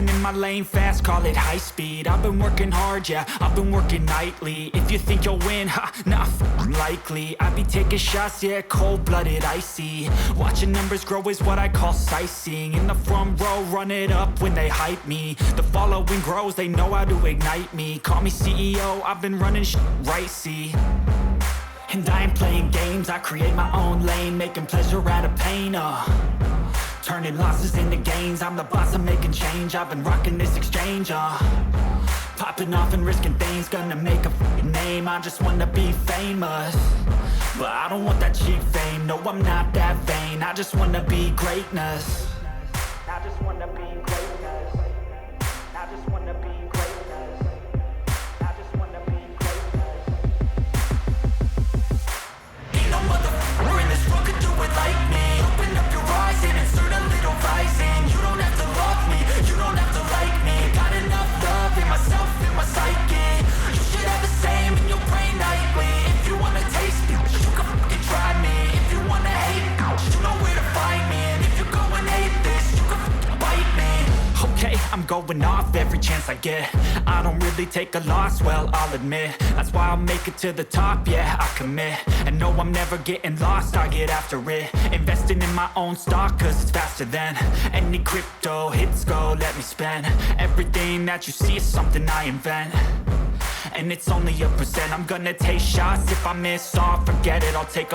Cruising in my lane fast, call it high speed. I've been working hard, yeah, I've been working nightly. If you think you'll win, ha, nah, likely. I be taking shots, yeah, cold-blooded, icy. Watching numbers grow is what I call sightseeing. In the front row, run it up when they hype me. The following grows, they know how to ignite me. Call me CEO, I've been running right, see. And I ain't playing games, I create my own lane, making pleasure out of pain, turning losses into gains. I'm the boss, I'm making change. I've been rocking this exchange, popping off and risking things. Gonna make a name, I just wanna be famous. But I don't want that cheap fame, no, I'm not that vain. I just wanna be greatness. I just wanna be greatness. I just wanna be greatness. I just wanna be greatness. Ain't no motherfucker in this world could do it like me. Open up your eyes and insert a little rising. You don't have to love me, you don't have to like me. Got enough love in myself, in my psyche. You should have the same in your brain nightly. If you wanna taste me, you can fucking try me. If you wanna hate me, you know where to find me. And if you go and hate this, you can fucking bite me. Okay, I'm going off every chance I get. I don't really take a loss, well, I'll admit. That's why I'll make it to the top, yeah, I commit. And no, I'm never getting lost, I get after it. Investing in my own stock, cause it's faster than any crypto hits go, let me spend. Everything that you see is something I invent. And it's only a percent. I'm gonna take shots, if I miss all, forget it, I'll take a